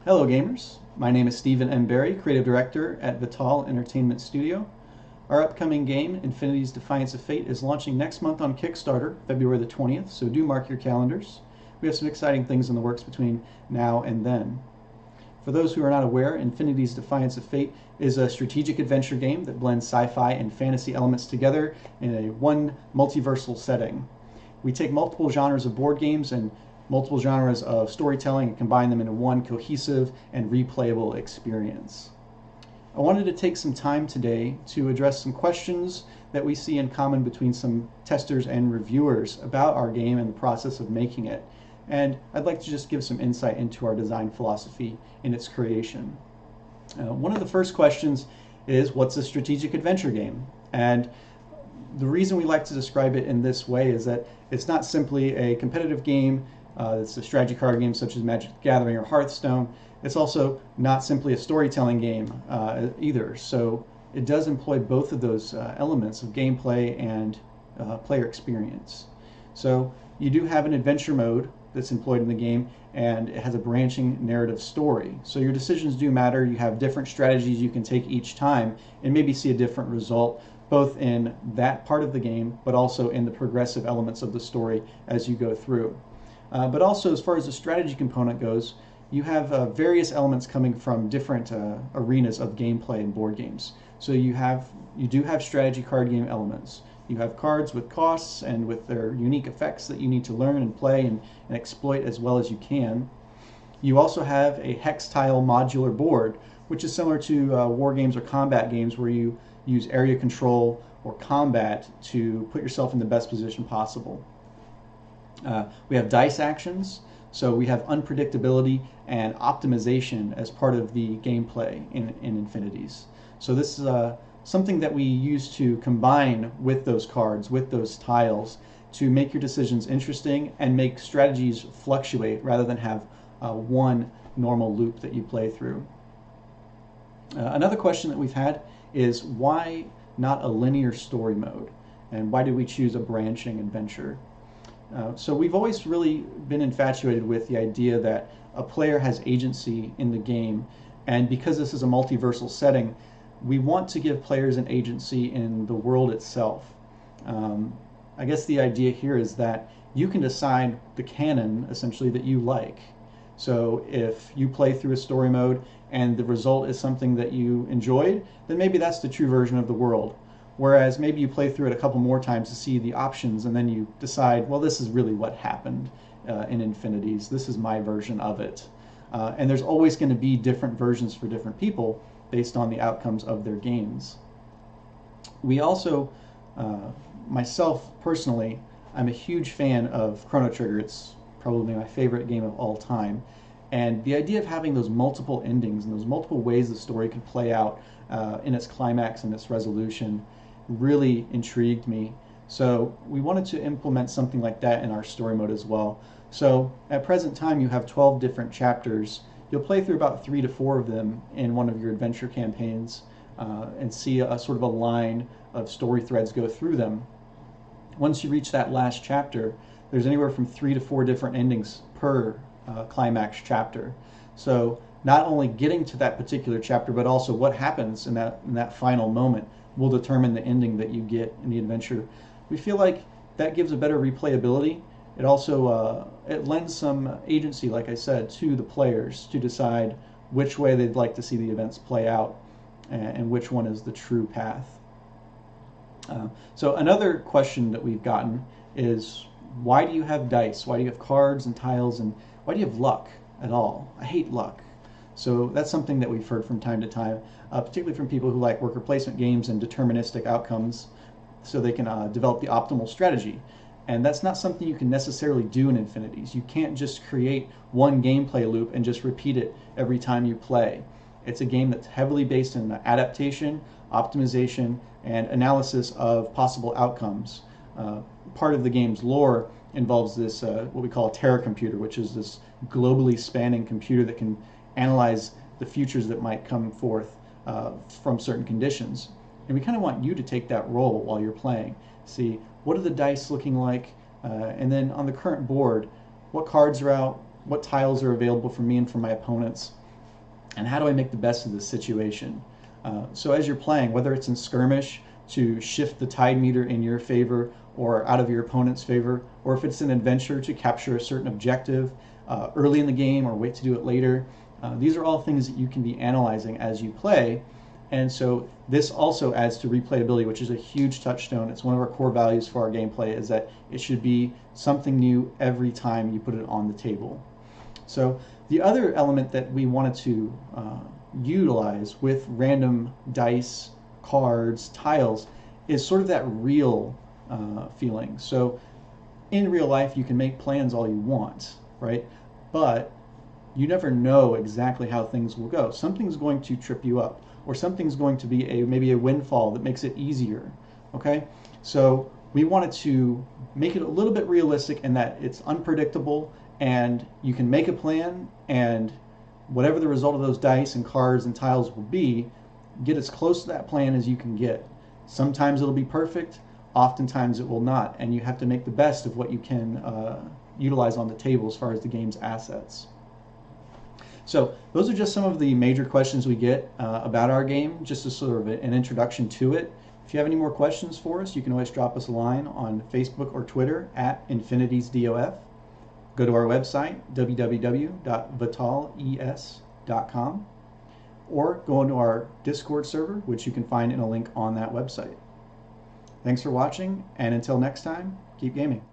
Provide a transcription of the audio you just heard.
Hello gamers, my name is Stephen M. Berry, Creative Director at Vital Entertainment Studio. Our upcoming game, Infinities, Defiance of Fate, is launching next month on Kickstarter, February the 20th, so do mark your calendars. We have some exciting things in the works between now and then. For those who are not aware, Infinities, Defiance of Fate is a strategic adventure game that blends sci-fi and fantasy elements together in a one multiversal setting. We take multiple genres of board games and multiple genres of storytelling and combine them into one cohesive and replayable experience. I wanted to take some time today to address some questions that we see in common between some testers and reviewers about our game and the process of making it. And I'd like to just give some insight into our design philosophy in its creation. One of the first questions is, what's a strategic adventure game? And the reason we like to describe it in this way is that it's not simply a competitive game. It's a strategy card game such as Magic the Gathering or Hearthstone. It's also not simply a storytelling game either. So it does employ both of those elements of gameplay and player experience. So you do have an adventure mode that's employed in the game, and it has a branching narrative story. So your decisions do matter. You have different strategies you can take each time and maybe see a different result, both in that part of the game, but also in the progressive elements of the story as you go through. But also, as far as the strategy component goes, you have various elements coming from different arenas of gameplay in board games. So you do have strategy card game elements. You have cards with costs and with their unique effects that you need to learn and play and exploit as well as you can. You also have a hex tile modular board, which is similar to war games or combat games where you use area control or combat to put yourself in the best position possible. We have dice actions, so we have unpredictability and optimization as part of the gameplay in Infinities. So this is something that we use to combine with those cards, with those tiles, to make your decisions interesting and make strategies fluctuate rather than have one normal loop that you play through. Another question that we've had is, why not a linear story mode? And why did we choose a branching adventure? So we've always really been infatuated with the idea that a player has agency in the game, and because this is a multiversal setting, we want to give players an agency in the world itself. I guess the idea here is that you can decide the canon, essentially, that you like. So if you play through a story mode and the result is something that you enjoyed, then maybe that's the true version of the world. Whereas maybe you play through it a couple more times to see the options, and then you decide, well, this is really what happened in Infinities. This is my version of it. And there's always going to be different versions for different people based on the outcomes of their games. We also, myself personally, I'm a huge fan of Chrono Trigger. It's probably my favorite game of all time. And the idea of having those multiple endings and those multiple ways the story could play out in its climax and its resolution really intrigued me. So we wanted to implement something like that in our story mode as well. So at present time you have 12 different chapters. You'll play through about 3 to 4 of them in one of your adventure campaigns and see a sort of a line of story threads go through them. Once you reach that last chapter, there's anywhere from 3 to 4 different endings per climax chapter. So not only getting to that particular chapter, but also what happens in that final moment will determine the ending that you get in the adventure. We feel like that gives a better replayability. It also it lends some agency, like I said, to the players to decide which way they'd like to see the events play out and which one is the true path. So another question that we've gotten is, why do you have dice? Why do you have cards and tiles, and why do you have luck at all? I hate luck. So that's something that we've heard from time to time, particularly from people who like worker placement games and deterministic outcomes so they can develop the optimal strategy. And that's not something you can necessarily do in Infinities. You can't just create one gameplay loop and just repeat it every time you play. It's a game that's heavily based in adaptation, optimization, and analysis of possible outcomes. Part of the game's lore involves this, what we call a terra computer, which is this globally spanning computer that can analyze the futures that might come forth from certain conditions. And we kind of want you to take that role while you're playing. See, what are the dice looking like? And then on the current board, what cards are out? What tiles are available for me and for my opponents? and how do I make the best of this situation? So as you're playing, whether it's in skirmish to shift the tide meter in your favor or out of your opponent's favor, or if it's an adventure to capture a certain objective early in the game or wait to do it later, these are all things that you can be analyzing as you play. And so this also adds to replayability, which is a huge touchstone. It's one of our core values for our gameplay, is that it should be something new every time you put it on the table. So the other element that we wanted to utilize with random dice, cards, tiles is sort of that real feeling. So in real life, you can make plans all you want, right? But you never know exactly how things will go. Something's going to trip you up, or something's going to be maybe a windfall that makes it easier, okay? So we wanted to make it a little bit realistic in that it's unpredictable, and you can make a plan, and whatever the result of those dice and cards and tiles will be, get as close to that plan as you can get. Sometimes it'll be perfect, oftentimes it will not, and you have to make the best of what you can utilize on the table as far as the game's assets. So those are just some of the major questions we get about our game, just as sort of an introduction to it. If you have any more questions for us, you can always drop us a line on Facebook or Twitter at InfinitiesDOF. Go to our website, www.vitales.com, or go into our Discord server, which you can find in a link on that website. Thanks for watching, and until next time, keep gaming.